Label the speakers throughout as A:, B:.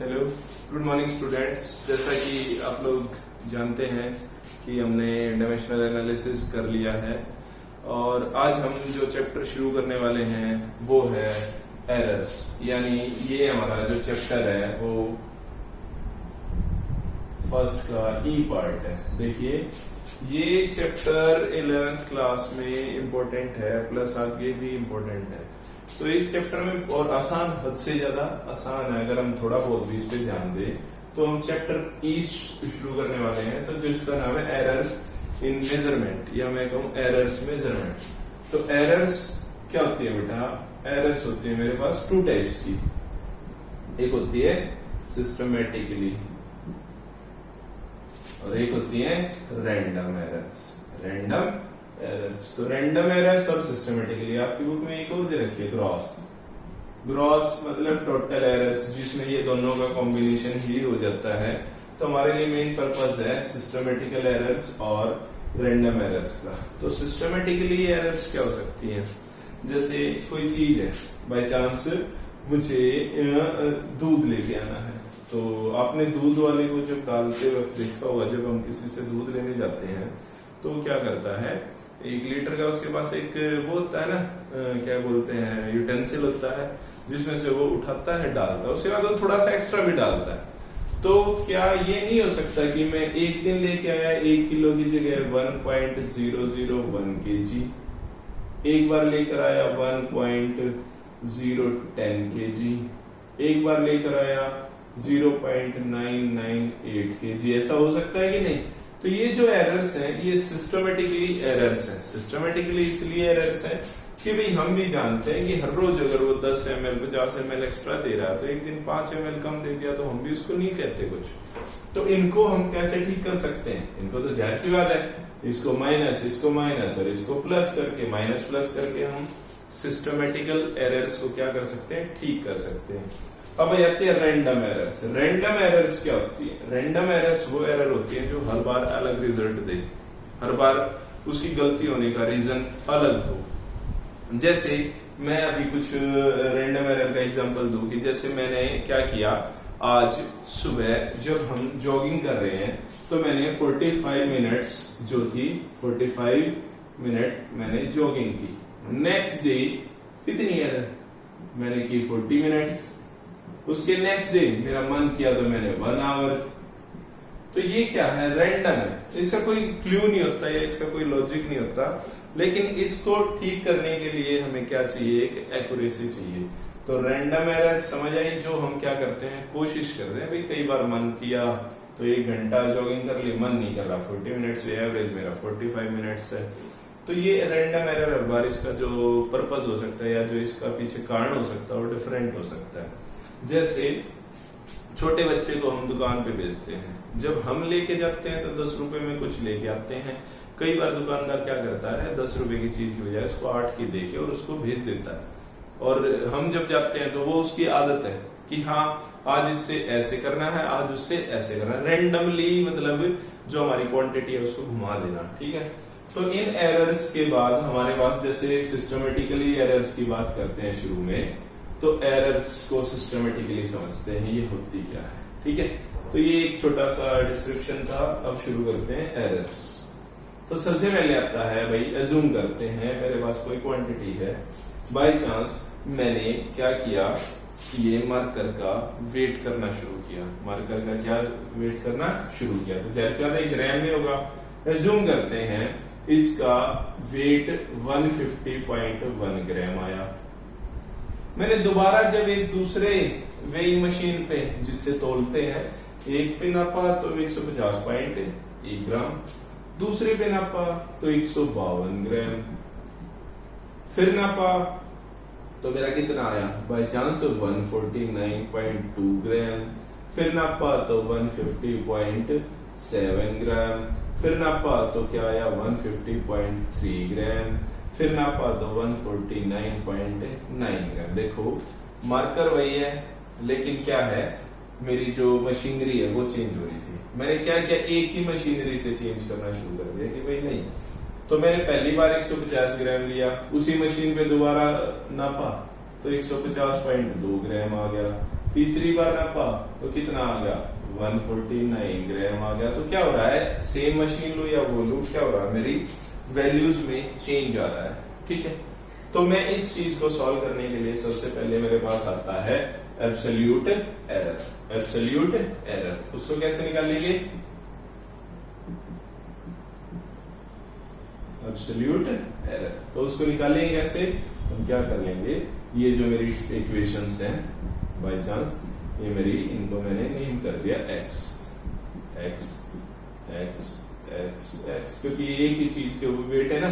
A: Hello, good morning students. जैसा कि आप लोग जानते हैं कि हमने डायमेंशनल एनालिसिस कर लिया है और आज हम जो चैप्टर शुरू करने वाले हैं वो है एरर्स। यानी ये हमारा जो चैप्टर है वो फर्स्ट का ई पार्ट है। देखिए, ये चैप्टर 11th क्लास में इम्पोर्टेंट है प्लस आगे भी इम्पोर्टेंट है। तो इस चैप्टर में और आसान, हद से ज्यादा आसान है। अगर हम थोड़ा बहुत भी इस पे ध्यान दें तो हम चैप्टर ई शुरू करने वाले हैं, तो जो इसका नाम है एरर्स इन मेजरमेंट, या मैं कहूँ एरर्स मेजरमेंट। तो एरर्स क्या होती है बेटा? एरर्स होती है मेरे पास टू टाइप्स की। एक होती है सिस्टमेटिकली और एक होती है रैंडम एरर्स। रैंडम एरर्स, तो रैंडम एरर्स और सिस्टमेटिकली आपकी बुक में एक और दे रखी है ग्रॉस। ग्रॉस मतलब टोटल एरर्स, जिसमें ये दोनों का कॉम्बिनेशन ही हो जाता है। तो हमारे लिए मेन पर्पस है सिस्टमेटिकल एरर्स और रैंडम एरर्स का। तो सिस्टमेटिकली एरर्स क्या हो सकती हैं? जैसे कोई चीज है, बाय चांस मुझे दूध लेके आना है, तो आपने दूध वाले को जब डालते वक्त देखा होगा, जब हम किसी से दूध लेने जाते हैं तो क्या करता है, 1 लीटर का उसके पास एक वो होता है ना, क्या बोलते हैं, यूटेंसिल होता है, जिसमें से वो उठाता है, डालता है, उसके बाद वो थोड़ा सा एक्स्ट्रा भी डालता है। तो क्या ये नहीं हो सकता कि मैं एक दिन लेके आया 1 किलो की जगह 1.001 kg, एक बार लेकर आया 1.010 kg, एक बार लेकर आया 0.998 kg, ऐसा हो सकता है कि नहीं? तो ये जो एरर्स हैं ये सिस्टमेटिकली एरर्स हैं। सिस्टमेटिकली इसलिए एरर्स हैं कि भाई हम भी जानते हैं कि हर रोज अगर वो 10 ml 50 ml एक्स्ट्रा दे रहा है, तो एक दिन 5 ml कम दे दिया तो हम भी उसको नहीं कहते कुछ। तो इनको हम कैसे ठीक कर सकते हैं? इनको तो जाहिर सी बात है, इसको माइनस और इसको प्लस करके, माइनस प्लस करके हम सिस्टमेटिकल एरर्स को क्या कर सकते हैं? ठीक कर सकते हैं। अब आते हैं रैंडम एरर्स। रैंडम एरर्स क्या होती है? रैंडम एरर्स वो एरर होती है जो हर बार अलग रिजल्ट दे, हर बार उसकी गलती होने का रीजन अलग हो। जैसे मैं अभी कुछ रैंडम एरर का एग्जांपल दूं कि जैसे मैंने क्या किया, आज सुबह जब हम जॉगिंग कर रहे हैं तो मैंने 45 मिनट्स जो थी 45 मिनट मैंने जॉगिंग की। नेक्स्ट डे कितनी एरर? मैंने की 40 मिनट्स। उसके नेक्स्ट डे मेरा मन किया तो मैंने 1 आवर। तो ये क्या है? रैंडम है, इसका कोई क्लू नहीं होता या इसका कोई लॉजिक नहीं होता। लेकिन इसको ठीक करने के लिए हमें क्या चाहिए? एक एक्यूरेसी चाहिए। तो रैंडम एरर समझ आई, जो हम क्या करते हैं, कोशिश करते हैं भाई, कई बार मन किया तो 1 घंटा जॉगिंग कर ली, मन नहीं कर रहा 40 मिनट्स, एवरेज मेरा 45 मिनट्स है। तो ये रैंडम एरर हर बार इसका जो पर्पस हो सकता है या जो इसका पीछे कारण हो सकता है वो डिफरेंट हो सकता है। जैसे छोटे बच्चे को हम दुकान पे भेजते हैं, जब हम लेके जाते हैं तो 10 रुपए में कुछ लेके आते हैं। कई बार दुकानदार क्या करता है, 10 रुपए की चीज की बजाय उसको 8 की देके और उसको भेज देता है। और हम जब जाते हैं तो वो उसकी आदत है कि हाँ आज इससे ऐसे करना है, आज उससे ऐसे करना है। रेंडमली मतलब जो हमारी क्वांटिटी है उसको घुमा देना, ठीक है। तो इन एरर्स के बाद हमारे पास, जैसे सिस्टमेटिकली एरर्स की बात करते हैं शुरू में, तो एरर्स को सिस्टमेटिकली समझते हैं ये होती क्या है, ठीक है। तो ये एक छोटा सा डिस्क्रिप्शन था। अब शुरू करते हैं एरर्स। तो सबसे पहले आता है भाई, एज्यूम करते हैं मेरे पास कोई क्वांटिटी है, बाय चांस मैंने क्या किया, ये मार्कर का वेट करना शुरू किया। मार्कर का क्या वेट करना शुरू किया? तो जैसे एक ग्राम में होगा। एज्यूम करते हैं इसका वेट 150.1 ग्राम आया। मैंने दोबारा जब एक दूसरे वेइंग मशीन पे जिससे तोलते हैं, एक पे नापा तो 150.1 ग्राम, दूसरे पे नापा तो 152 ग्राम, फिर नापा तो मेरा कितना आया? बाय चांस 149.2 ग्राम, फिर नापा तो 150.7 ग्राम, फिर नापा तो क्या आया? 150.3 ग्राम, फिर नापा तो 149.9 ग्राम। देखो मार्कर वही है, लेकिन क्या है, मेरी जो मशीनरी है वो चेंज हो रही थी। मैंने क्या किया, एक ही मशीनरी से चेंज करना शुरू कर दिया कि भाई नहीं, तो मैंने पहली बार 150 ग्राम लिया, उसी मशीन पे दोबारा नापा तो 150.2 ग्राम आ गया। तीसरी बार नापा तो कितना आ गया 149 ग्राम आ गया। तो क्या हो रहा है, सेम मशीन लो या वो लो, क्या हो रहा है मेरी वैल्यूज में चेंज आ रहा है। ठीक है, तो मैं इस चीज को सॉल्व करने के लिए सबसे पहले मेरे पास आता है एब्सोल्यूट एरर। एब्सोल्यूट एरर उसको कैसे निकालेंगे, एब्सोल्यूट एरर, तो उसको निकालेंगे कैसे, हम क्या कर लेंगे, ये जो मेरी इक्वेशंस हैं बाय चांस ये मेरी, इनको मैंने नेम कर दिया x x x x x, क्योंकि एक ही चीज के वेट है ना।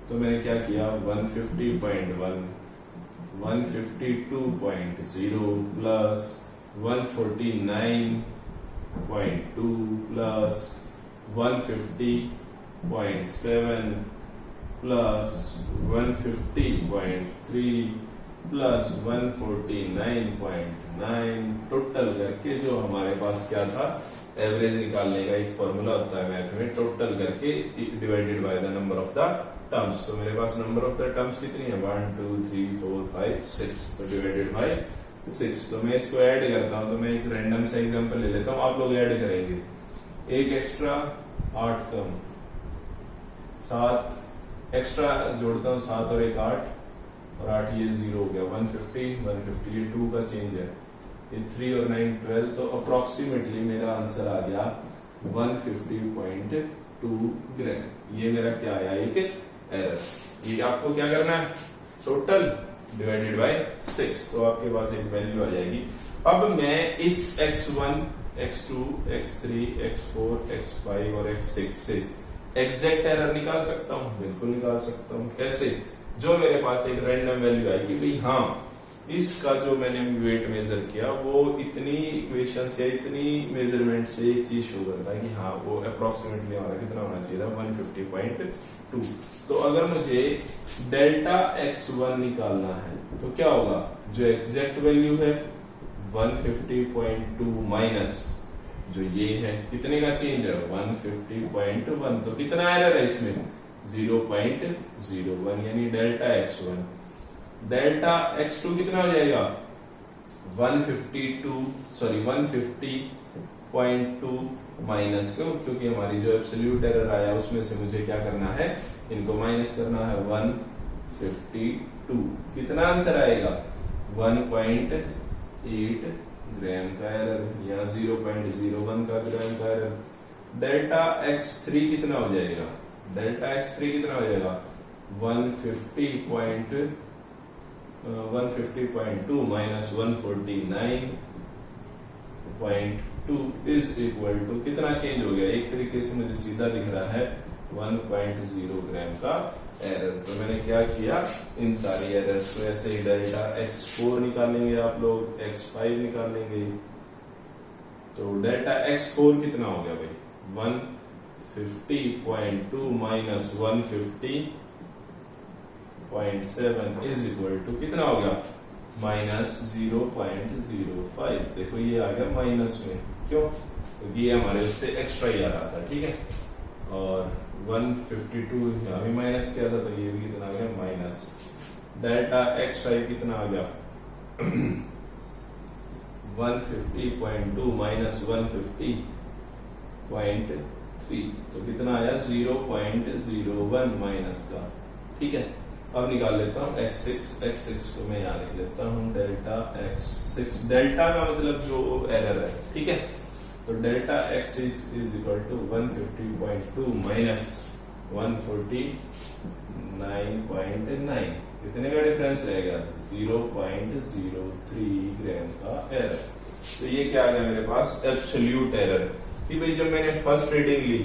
A: तो मैंने क्या किया 150.1 152.0 plus 149.2 plus 150.7 plus 150.3 plus 149.9, total करके जो हमारे पास क्या था, एवरेज निकालने का एक फॉर्मूला होता है मैथ में, टोटल करके divided by the number of the terms. तो मेरे पास नंबर ऑफ द टर्म्स कितनी है 1 2 3 4 5 6, तो डिवाइडेड बाय 6। तो मैं इसको ऐड करता हूं, तो मैं एक रैंडम सा एग्जांपल ले लेता हूं, आप लोग ऐड करेंगे। एक एक्स्ट्रा 8 कम 7 एक्स्ट्रा जोड़ता हूं, 7 और 1 8 और 8 ये 0 हो गया, 150 ये 2 का चेंज है, ये 3 और 9 12, तो अप्रोक्सीमेटली मेरा आंसर आ गया 150.2 ग्राम। ये मेरा क्या आया, एक एरर। ये आपको क्या करना है, टोटल डिवाइडेड बाय 6, तो आपके पास एक वैल्यू आ जाएगी। अब मैं इस x1 x2 x3 x4 x5 और x6 से एग्जैक्ट एरर निकाल सकता हूं, बिल्कुल निकाल सकता हूं। कैसे, जो मेरे पास एक रैंडम वैल्यू आई कि भाई हाँ इसका जो मैंने वेट मेजर किया वो इतनी इक्वेशन से इतनी मेजरमेंट से एक चीज शो करता है कि हाँ वो अप्रोक्सीमेटली हमारा कितना होना चाहिए था 150.2। तो अगर मुझे डेल्टा x1 निकालना है तो क्या होगा, जो एग्जैक्ट वैल्यू है 150.2 माइनस जो ये है, कितने का चेंज है 150.1, तो कितना एरर है इसमें 0.01, यानी डेल्टा x1। डेल्टा x2 कितना हो जाएगा 150.2 माइनस, क्योंकि हमारी जो एब्सोल्यूट एरर आया उसमें से मुझे क्या करना है, इनको माइनस करना है 152। कितना आंसर आएगा 1.8 ग्राम का एरर, या 0.01 का ग्राम का एरर। डेल्टा x3 कितना हो जाएगा, डेल्टा x3 कितना हो जाएगा 150.2 माइनस 149.2 इज इक्वल टू, कितना चेंज हो गया, एक तरीके से मुझे सीधा दिख रहा है 1.0 ग्राम का एरर। तो मैंने क्या किया, इन सारी एरर्स को ऐसे ही डेल्टा x4 निकालेंगे, आप लोग x5 निकालेंगे। तो डेल्टा x4 कितना हो गया भाई 150.2 माइनस 150.7 इज इक्वल टू कितना हो गया माइनस 0.05। देखो ये आ गया माइनस में, क्यों, क्योंकि ये हमारे उससे एक्स्ट्रा ही आ रहा था। ठीक है, और 152 यहाँ भी माइनस किया था, तो ये भी कितना आ गया माइनस। डेल्टा x5 कितना आ गया 150.2 माइनस 150.3, तो कितना आया 0.01 माइनस का। ठीक है, अब निकाल लेता हूं x6 को मैं यहां लिख लेता हूं डेल्टा x6। डेल्टा का मतलब जो एरर है, ठीक है, तो delta x6 is equal to 150.2 minus 149.9, कितने का डिफरेंस रहेगा 0.03 ग्राम का एरर। तो ये क्या आ गया मेरे पास एब्सोल्यूट एरर, कि भाई जब मैंने फर्स्ट रीडिंग ली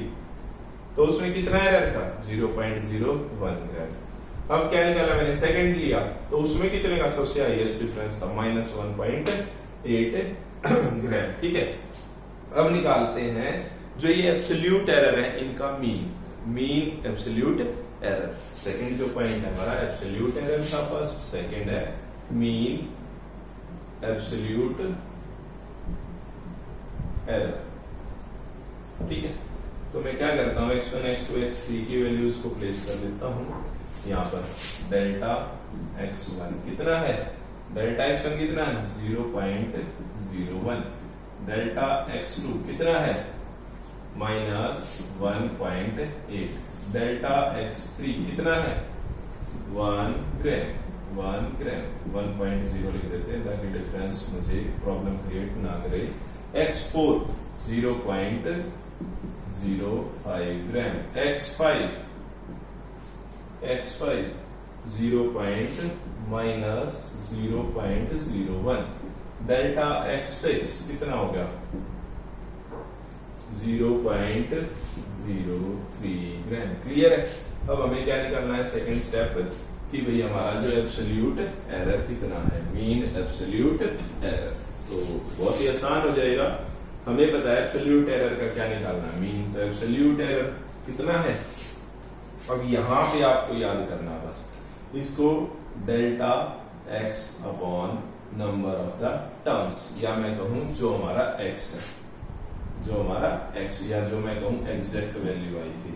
A: तो उसमें कितना एरर था 0.01 ग्राम। अब क्या निकाला मैंने, सेकंड लिया तो उसमें कितने का सबसे हाईएस्ट डिफरेंस था माइनस 1.8 ग्राम। ठीक है, अब निकालते हैं जो ये एब्सोल्यूट एरर है इनका मीन एब्सोल्यूट एरर। सेकंड जो पॉइंट है हमारा एब्सोल्यूट एरर था, फर्स्ट, सेकंड है मीन एब्सोल्यूट एरर। ठीक है, तो मैं क्या करता हूं x1 x2 x3 की वैल्यूज को प्लेस कर देता हूं यहाँ पर। डेल्टा x1 कितना है डेल्टा x1 कितना है 0.01, डेल्टा x2 कितना है -1.8, डेल्टा x3 कितना है 1 ग्राम 1.0 लिख देते हैं ताकि डिफरेंस मुझे प्रॉब्लम क्रिएट ना करे। x4 0.05 ग्राम, x5 0.01, डेल्टा x6 कितना हो गया 0.03 ग्राम। क्लियर है। अब हमें क्या निकालना है सेकंड स्टेप कि भाई हमारा जो एब्सोल्यूट एरर कितना है, मीन एब्सोल्यूट एरर। तो बहुत ही आसान हो जाएगा, हमें पता है एब्सोल्यूट एरर का क्या निकालना है, मीन। तो एब्सोल्यूट एरर कितना है, अब यहां पे आपको याद करना बस इसको delta x upon number of the terms, या मैं कहूं जो हमारा x है, जो हमारा x, या जो मैं कहूं एग्जैक्ट वैल्यू आई थी।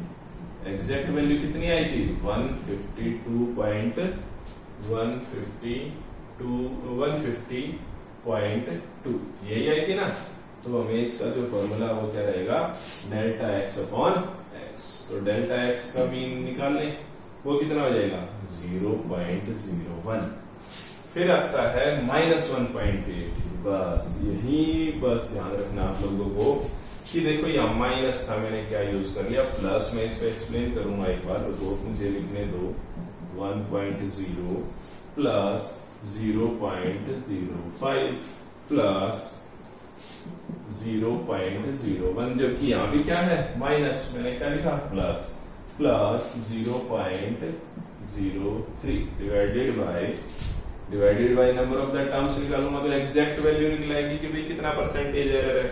A: एग्जैक्ट वैल्यू कितनी आई थी 150.2, यही आई थी ना। तो हमें इसका जो फॉर्मूला वो क्या रहेगा डेल्टा x अपॉन x। तो डेल्टा x का मीन निकाल लें, वो कितना हो जाएगा 0.01। फिर आता है -1.8। बस यही बस ध्यान रखना आप लोगों को कि देखो यहाँ माइनस था, मैंने क्या यूज कर लिया प्लस। मैं इसको एक्सप्लेन करूंगा एक बार, तो मुझे लिखने दो 1.0 प्लस 0.05 प्लस 0.01, जबकि यहाँ भी क्या है माइनस, मैंने क्या लिखा plus 0.03 divided by number of the terms निकालूंगा तो एग्जैक्ट वैल्यू निकलेगी कि भाई कितना परसेंटेज एरर है।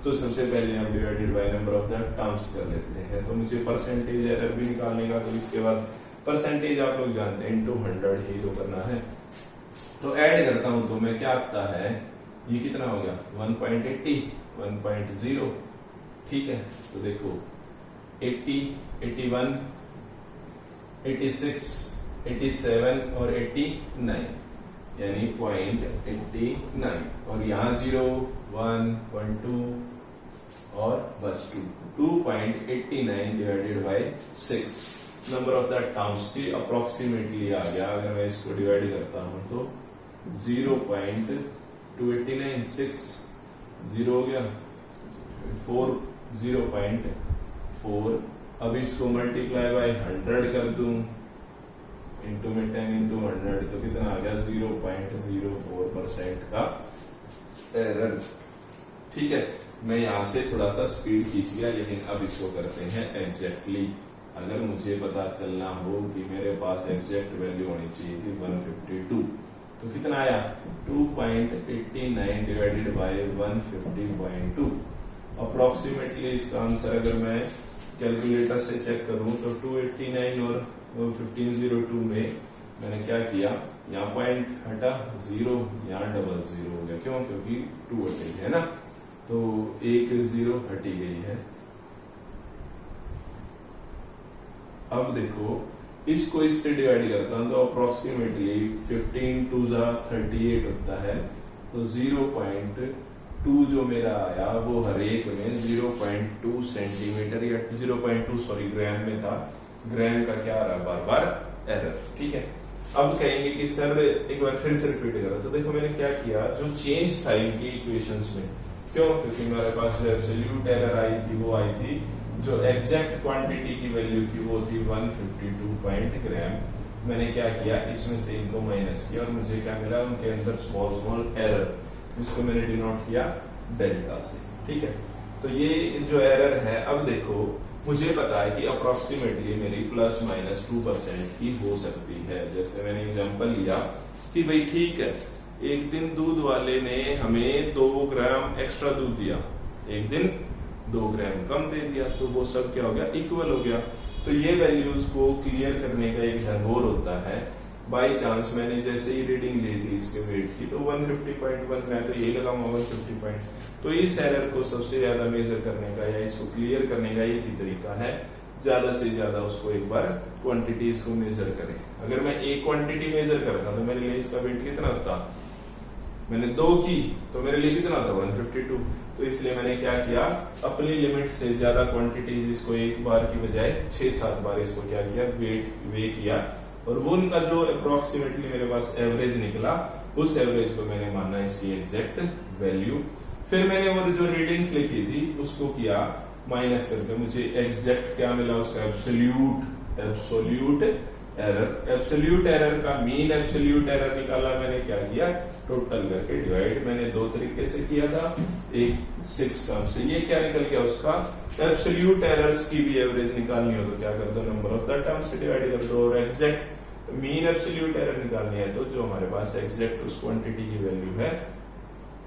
A: तो सबसे पहले हम divided by number of the terms कर लेते हैं। तो मुझे परसेंटेज एरर भी निकालने का, तो इसके बाद परसेंटेज आप लोग जानते हैं इनटू 100 ही तो करना है। तो ऐड करता हूं तो मैं क्या आता है, ये कितना हो गया 1.80 1.0, ठीक है। तो देखो 80 81 86 87 और 89 यानी 0.89, और यहाँ 0 1 1 2 और बस 2.89 divided by 6 number of the terms थी, अप्रोक्सीमेटली आ गया। अगर मैं इसको डिवाइड करता हूं तो 0.289 6 0 हो गया 4 0.4। अब इसको मल्टीप्लाई बाय 100 कर दूं इंटू में 10 इंटू 100 तो कितना आ गया 0.04% का एरर। ठीक है, मैं यहां से थोड़ा सा स्पीड खींच गया, लेकिन अब इसको करते हैं एग्जैक्टली। अगर मुझे पता चलना हो कि मेरे पास एग्जैक्ट वैल्यू होनी चाहिए थी 152, तो कितना आया 2.89 डिवाइडेड बाय 150.2। अप्रोक्सीमेटली इसका आंसर अगर मैं कैलकुलेटर से चेक करूं तो 289 और 1502 में मैंने क्या किया, यहाँ पॉइंट हटा 0, यहाँ 00 हो गया। क्यों? क्योंकि 2 हटी है ना, तो एक 0 हटी गई है। अब देखो इसको इससे डिवाइड करता हूं तो अप्रोक्सीमेटली 15 2 38 होता है। तो 0.2 जो मेरा आया वो हर एक में 0.2 सेंटीमीटर या 0.2 सॉरी ग्राम में था। ग्राम का क्या आ रहा है बार बार एरर। ठीक है, अब कहेंगे कि सर एक बार फिर से रिपीट करो। तो देखो मैंने क्या किया, जो चेंज था इनकी इक्वेशंस में, क्यों? क्योंकि मेरे पास जो एब्सोल्यूट एरर आई थी वो आई थी, जो एग्जैक्ट क्वांटिटी की वैल्यू थी वो थी 152 ग्राम। मैंने क्या किया, इसमें से इनको माइनस किया और मुझे क्या मिला, उनके अंदर स्मॉल स्मॉल एरर, जिसको मैंने डिनोट किया डेल्टा से। ठीक है, तो ये जो एरर है, अब देखो मुझे पता है कि अप्रोक्सीमेटली मेरी ±2% की हो सकती है। जैसे मैंने एग्जांपल लिया कि भाई ठीक है, एक दिन दूध वाले ने हमें 2 ग्राम एक्स्ट्रा दूध दिया, एक दिन 2 ग्राम कम दे दिया, तो वो सब क्या हो गया, इक्वल हो गया। तो ये वैल्यूज को क्लियर करने का एक ढंग और होता है। बाई चांस मैंने जैसे ही रीडिंग ली थी इसके वेट की तो 150.1 ग्राम, तो यही लगा 150. तो इस एरर को सबसे ज्यादा मेजर करने का या इसको क्लियर करने का एक ही तरीका है, ज्यादा से ज्यादा उसको एक बार क्वांटिटीज को मेजर करें। अगर मैं एक क्वांटिटी मेजर करता तो मेरे लिए इसका वेट कितना होता मैंने 2 की तो मेरे लिए कितना था 152, तो इसलिए मैंने क्या किया, अपनी लिमिट से ज्यादा क्वांटिटीज इसको एक बार की बजाय 6-7 बार इसको क्या किया, वे किया, और वो उनका जो अप्रोक्सीमेटली मेरे पास एवरेज निकला, उस एवरेज को मैंने माना इसकी एग्जैक्ट वैल्यू। फिर मैंने वो जो रीडिंग्स लिखी थी उसको किया माइनस करके, मुझे एग्जैक्ट क्या मिला, उसका एब्सोल्यूट एरर का मीन एब्सोल्यूट एरर निकाला। मैंने क्या किया, टोटल करके डिवाइड मैंने 2 तरीके से किया था, एक 6 टर्म से, ये क्या निकल गया उसका एब्सोल्यूट एरर्स की भी एवरेज निकालनी हो तो क्या कर दो, नंबर ऑफ द टर्म से डिवाइड कर दो, और एग्जैक्ट मीन एब्सोल्यूट एरर निकालनी है तो जो हमारे पास एग्जैक्ट उस क्वांटिटी की वैल्यू है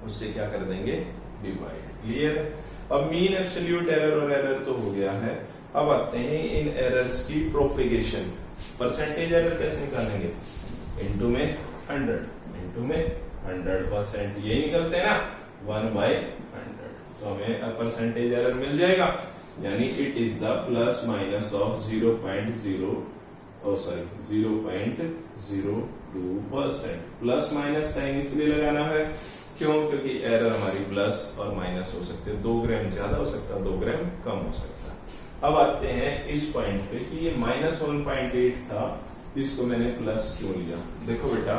A: उससे क्या कर देंगे, डिवाइड। क्लियर। अब मीन एब्सोल्यूट एरर और एरर तो हो गया है, अब आते हैं इन एरर्स की प्रोपेगेशन। परसेंटेज एरर कैसे निकालेंगे, इनटू में 100% ये निकलते हैं ना 1/100, तो हमें परसेंटेज एरर मिल जाएगा, यानी it is the plus minus of 0.02%। Plus minus sign इसलिए लगाना है क्यों, क्योंकि एरर हमारी प्लस और माइनस हो सकते हैं, 2 ग्राम ज्यादा हो सकता है, 2 ग्राम कम हो सकता है। अब आते हैं इस पॉइंट पे कि ये -1.8 था, इसको मैंने प्लस क्यों लिया। देखो बेटा,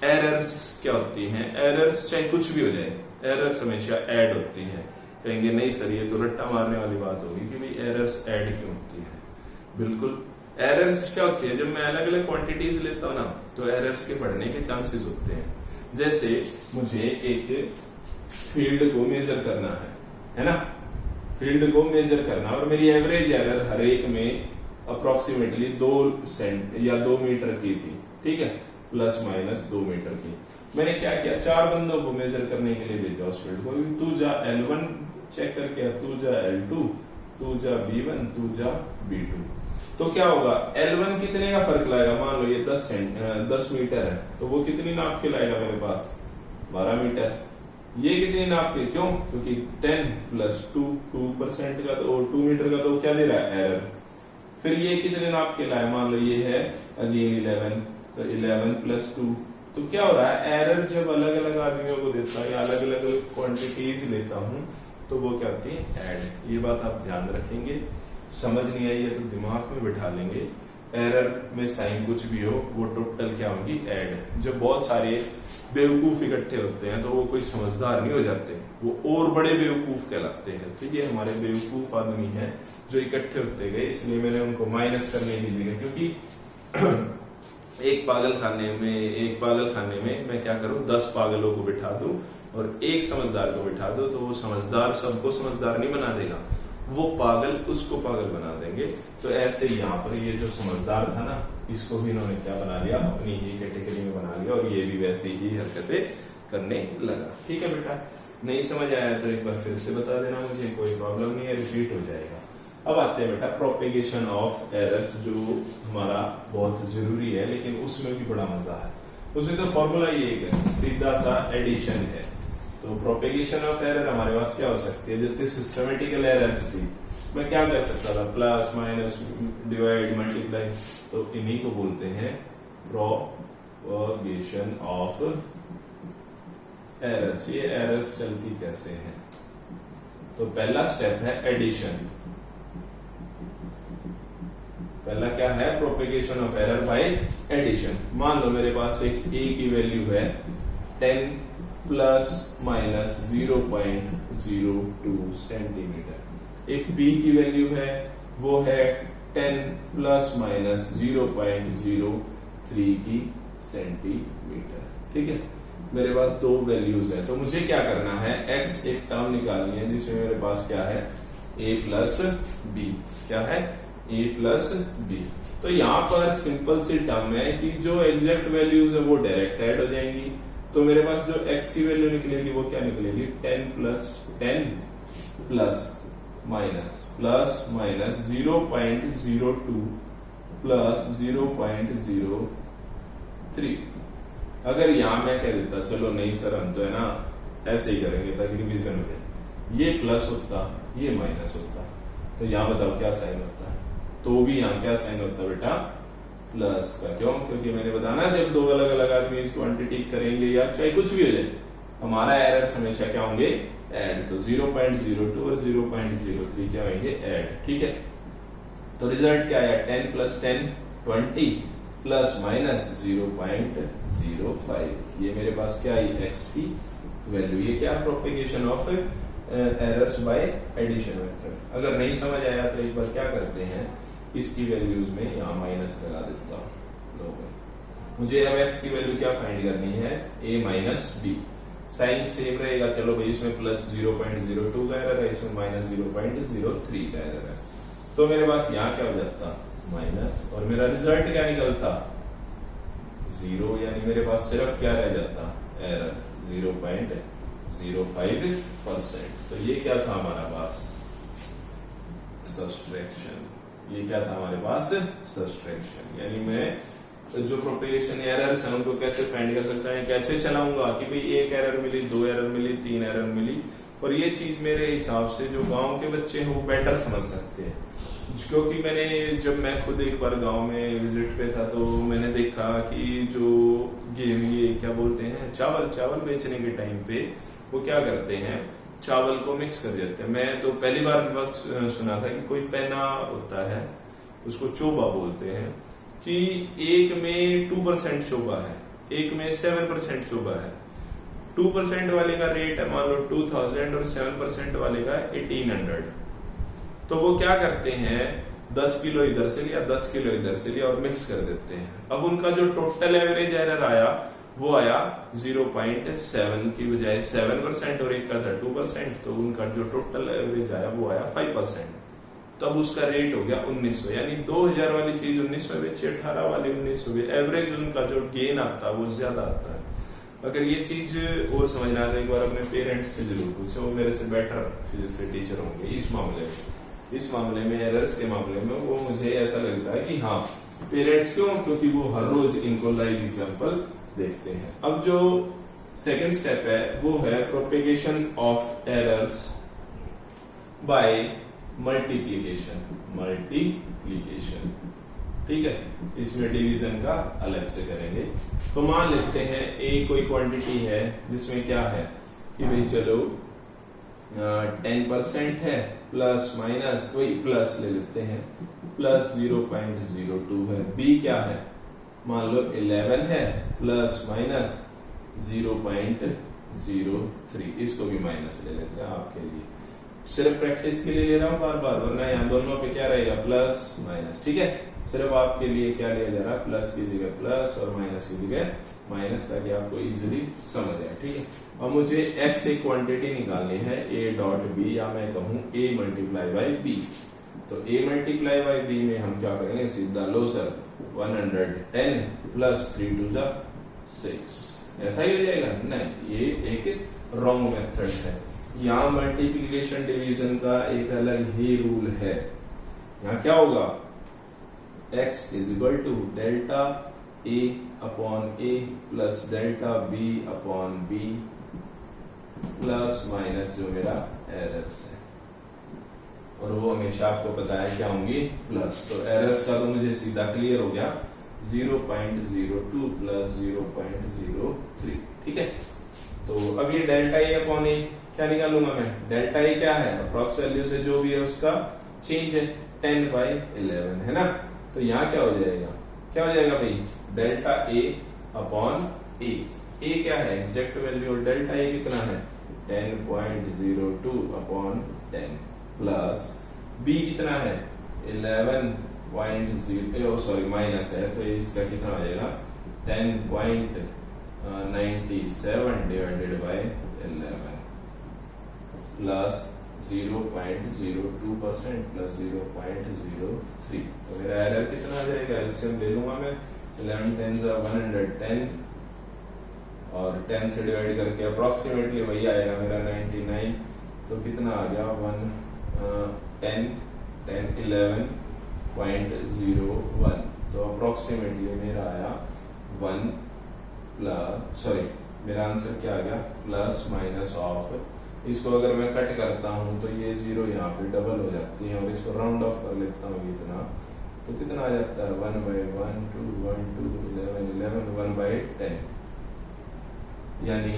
A: एरर्स क्या होती हैं, एरर्स चाहे कुछ भी हो जाए, एरर्स हमेशा ऐड होती हैं। कहेंगे नहीं सर ये तो रट्टा मारने वाली बात होगी कि भाई एरर्स ऐड क्यों होती है। बिल्कुल, एरर्स क्या होती है, जब मैं अलग अलग क्वांटिटीज लेता हूं ना तो एरर्स के बढ़ने के चांसेस होते हैं। जैसे मुझे एक फील्ड को मेजर करना है ना, फील्ड को मेजर करना, और मेरी एवरेज एरर हर एक में अप्रोक्सीमेटली 2 सेंट या 2 मीटर की थी, ठीक है, प्लस माइनस 2 मीटर की। मैंने क्या किया, 4 बंदों को मेजर करने के लिए भेजा उस फील्ड को, तू जा L1 चेक करके, तू जा L2, तू जा B1, तू जा B2। तो क्या होगा, L1 कितने का फर्क लाएगा, मान लो ये 10 मीटर है, तो वो कितनी नाप के लाएगा मेरे पास 12 मीटर। ये कितनी नाप के, क्यों, क्योंकि 10 + 2% का तो 2 मीटर का तो क्या दे रहा है, एरर। फिर ये कितने नाप के लाए, मान लो ये है अगेन 11, तो 11 + 2, तो क्या हो रहा है, एरर जब अलग अलग आदमियों को देता है या अलग अलग क्वांटिटीज लेता हूं तो वो क्या होती है, ऐड। ये बात आप ध्यान रखेंगे, समझ नहीं आई है तो दिमाग में बिठा लेंगे, एरर में साइन कुछ भी हो वो टोटल क्या होगी, ऐड। जब बहुत सारे बेवकूफ इकट्ठे होते हैं तो वो कोई समझदार नहीं हो जाते, वो और बड़े बेवकूफ कहलाते हैं। तो ये हमारे बेवकूफ आदमी हैं जो इकट्ठे होते गए, इसलिए मैंने उनको माइनस करने की जगह, क्योंकि एक पागल खाने में मैं क्या करूं, 10 पागलों को बिठा दूं और एक समझदार को बिठा दूं, तो वो समझदार सबको समझदार नहीं बना देगा, वो पागल उसको पागल बना देंगे। तो ऐसे यहाँ पर ये जो समझदार था ना, इसको भी इन्होंने क्या बना लिया, अपनी ही कैटेगरी में बना लिया, और ये भी वैसी ही हरकतें करने लगा। ठीक है बेटा, नहीं समझ आया तो एक बार फिर से बता देना मुझे, कोई प्रॉब्लम नहीं है, रिपीट हो जाएगा। अब आते हैं बेटा प्रोपेगेशन ऑफ एरर्स, जो हमारा बहुत जरूरी है, लेकिन उसमें भी बड़ा मजा है। उसमें तो फॉर्मूला ये है, सीधा सा एडिशन है। तो प्रोपेगेशन ऑफ एरर हमारे पास क्या हो सकती है, जैसे सिस्टमेटिकल एरर्स थी, मैं क्या कर सकता था, प्लस माइनस डिवाइड मल्टीप्लाई, तो इन्हीं को बोलते हैं प्रोपेगेशन ऑफ एरर्स। ये एरर्स चलती कैसे हैं, तो पहला स्टेप है एडिशन। पहला क्या है, propagation of error by addition. मान लो मेरे पास एक a की वैल्यू है 10 ± 0.02 सेंटीमीटर, एक b की वैल्यू है वो है 10 ± 0.03 की सेंटीमीटर। ठीक है, मेरे पास 2 वैल्यूज है, तो मुझे क्या करना है, x एक टर्म निकालनी है जिसमें मेरे पास क्या है, a + b, क्या है, a + b। तो यहाँ पर सिंपल सी टर्म है कि जो एग्जैक्ट वैल्यूज है वो डायरेक्ट ऐड हो जाएंगी, तो मेरे पास जो x की वैल्यू निकलेगी वो क्या निकलेगी, 10 + 10 ± 0.02 + 0.03। अगर यहां मैं कह देता चलो नहीं सर हम तो है ना ऐसे ही करेंगे ताकि रिवीजन हो जाए, ये प्लस होता ये माइनस होता, तो यहां बताओ क्या साइन होता है, तो भी यहां क्या साइन होता बेटा, प्लस का, क्यों? क्योंकि मैंने बताना जब दो अलग अलग आदमी इस क्वांटिटी करेंगे या चाहे कुछ भी हो जाए, हमारा एरर्स हमेशा क्या होंगे? ऐड। तो 0.02 और 0.03 क्या होंगे? ऐड। ठीक है, तो रिजल्ट क्या आया? 10 प्लस 10 20 प्लस माइनस 0.05। ये मेरे पास क्या आई? एक्स की वैल्यू। ये क्या? Propagation of errors by addition method. अगर नहीं समझ आया तो एक बार क्या करते हैं, इसकी वैल्यूज में यहाँ माइनस लगा देता हूँ। लो भाई, मुझे अब एक्स की वैल्यू क्या फाइंड करनी है? a minus B. Sign same रहेगा, चलो भाई इसमें प्लस 0.02 का एरर है, इसमें माइनस 0.03 का एरर है, तो मेरे पास यहाँ क्या हो जाता? माइनस, और मेरा रिजल्ट क्या निकलता? 0, यानी मेरे पास सिर्फ क्या रह जाता? एरर 0.05%। तो ये क्या था हमारा पास? सब्सट्रैक्शन। ये क्या था हमारे पास? सब्सट्रैक्शन। यानी मैं जो प्रोपेगेशन एरर्स हैं उनको कैसे फाइंड कर सकता है, कैसे चलाऊंगा कि भाई एक एरर मिली, दो एरर मिली, तीन एरर मिली। और ये चीज मेरे हिसाब से जो गांव के बच्चे हैं वो बेटर समझ सकते हैं, क्योंकि मैंने जब मैं खुद एक बार गांव में विजिट पे था तो मैंने देखा कि जो ये क्या बोलते हैं, चावल बेचने के टाइम पे वो क्या करते हैं, चावल को मिक्स कर देते हैं। मैं तो पहली बार सुना था कि कोई पैना होता है, उसको चोबा बोलते हैं, कि एक में 2% चोबा है, एक में 7% चोबा है। 2% वाले का रेट है मान लो 2000 और 7% वाले का 1800। तो वो क्या करते हैं, 10 किलो इधर से लिया, 10 किलो इधर से लिया और मिक्स कर देते हैं। अब उनका जो टोटल एवरेज एरर आया वो आया 0.7 की बजाय 7%, और एक का था 2%, तो उनका जो टोटल एवरेज आया वो आया 5%। तब उसका रेट हो गया 1900, यानी 2000 वाली चीज 1900 बेची, 18 वाली 1900, एवरेज उनका जो गेन आता है वो ज्यादा आता है। अगर ये चीज और समझना है, एक बार अपने पेरेंट्स से जरूर पूछो, वो मेरे से बेटर फिजिक्स के टीचर होंगे इस मामले में एरर्स के मामले में। वो मुझे ऐसा लगता है कि हाँ, पेरेंट्स क्यों? क्योंकि वो हर रोज इनको लाइव एग्जांपल देखते हैं। अब जो सेकंड स्टेप है वो है propagation of errors by multiplication. ठीक है, इसमें डिवीजन का अलग से करेंगे। तो मान लेते हैं a कोई क्वांटिटी है जिसमें क्या है कि भाई चलो 10% है, प्लस माइनस वही प्लस ले लेते हैं, प्लस 0.02 है। b क्या है? मान लो 11 है, प्लस माइनस 0.03, इसको भी माइनस ले लेते हैं आपके लिए, सिर्फ प्रैक्टिस के लिए ले रहा हूं बार बार, वरना यहाँ दोनों पे क्या रहेगा? Plus minus. ठीक है, सिर्फ आपके लिए क्या लिया जा रहा है? प्लस की जगह प्लस और माइनस की जगह माइनस, ताकि आपको इजीली समझ आए। ठीक है, और मुझे x एक क्वांटिटी निकालनी है a डॉट बी, या मैं कहूं a मल्टीप्लाई बाई बी। तो a मल्टीप्लाई बाई बी में हम क्या करेंगे? सीधा लो सर 110 प्लस 3 2 6, ऐसा ही हो जाएगा? नहीं, ये एक रॉन्ग मेथड है। यहाँ मल्टीप्लिकेशन डिवीजन का एक अलग ही रूल है। यहाँ क्या होगा? x is equal to delta a upon a plus delta b upon b plus minus जो मेरा एरर्स है, और वो हमेशा आपको पता है क्या होंगी? प्लस। तो एरर्स का तो मुझे सीधा क्लियर हो गया, 0.02 प्लस 0.03। ठीक है, तो अब ये डेल्टा a अपॉन a क्या निकालूंगा मैं? डेल्टा ए क्या है? अप्रॉक्स वैल्यू से जो भी है उसका चेंज है, 10/11 है ना। तो यहाँ क्या हो जाएगा? क्या हो जाएगा भाई? डेल्टा ए अपॉन ए। ए क्या है? एग्जैक्ट वैल्यू, और डेल्टा ए कितना है? 10.02 अपॉन 10 प्लस बी कितना है? 11.0, सॉरी माइनस है, तो इसका कितना हो जाएगा? 10.97 डिवाइडेड बाय 11 प्लस 0.02% प्लस 0.03। तो मेरा एरर कितना आ जाएगा? एलसीएम ले लूंगा मैं, 11 10 110 और 10 से डिवाइड करके अप्रोक्सीमेटली वही आएगा मेरा 99। तो कितना आ गया? 11.01। तो अप्रोक्सीमेटली मेरा आया 1 प्लस, सॉरी मेरा आंसर क्या आ गया? प्लस माइनस ऑफ, इसको अगर मैं कट करता हूं तो ये 0 यहाँ पे डबल हो जाती है, और इसको राउंड ऑफ कर लेता हूँ इतना, तो कितना आ जाता है 1/1 2 1 2 11 11 1/10 यानी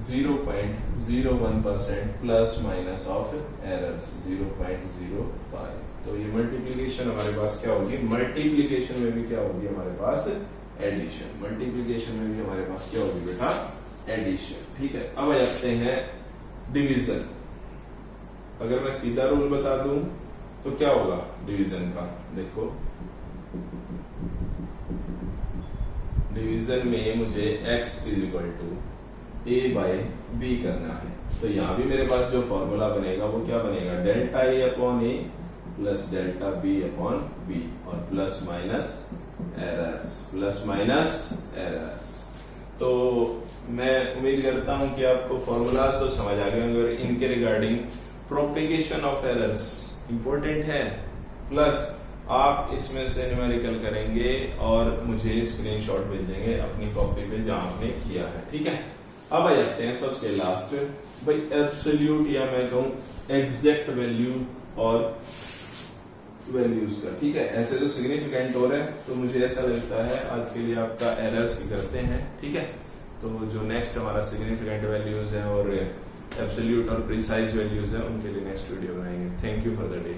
A: 0.01% प्लस माइनस ऑफ एरर्स 0.05। तो ये मल्टीप्लिकेशन हमारे पास क्या होगी, मल्टीप्लिकेशन में भी क्या होगी हमारे पास एडिशन, मल्टीप्लिकेशन में भी हमारे पास क्या होगी बेटा एडिशन। ठीक है, अब आ जाते हैं डिवीजन। अगर मैं सीधा रूल बता दूं तो क्या होगा डिवीजन का, देखो डिवीजन में मुझे x = a/b करना है, तो यहां भी मेरे पास जो फॉर्मूला बनेगा वो क्या बनेगा, delta a/a plus delta b/b और प्लस माइनस एरर्स। तो मैं उम्मीद करता हूं कि आपको फॉर्मूलाज तो समझ आ गए होंगे, इनके regarding propagation of errors important है, प्लस आप इसमें से न्यूमेरिकल करेंगे और मुझे स्क्रीनशॉट भेजेंगे अपनी कॉपी पे जहां आपने किया है। ठीक है, अब आ जाते हैं सबसे लास्ट भाई एब्सोल्यूट या मैं कहूं एग्जैक्ट वैल्यू और वैल्यूज का। ठीक है, ऐसे तो सिग्निफिकेंट हो रहे हैं, तो मुझे ऐसा लगता है आज के लिए आपका एरर्स ही करते हैं। ठीक है, तो जो नेक्स्ट हमारा सिग्निफिकेंट वैल्यूज है और एब्सोल्यूट और प्रिसाइज वैल्यूज है उनके लिए नेक्स्ट वीडियो बनाएंगे। Thank you for the day.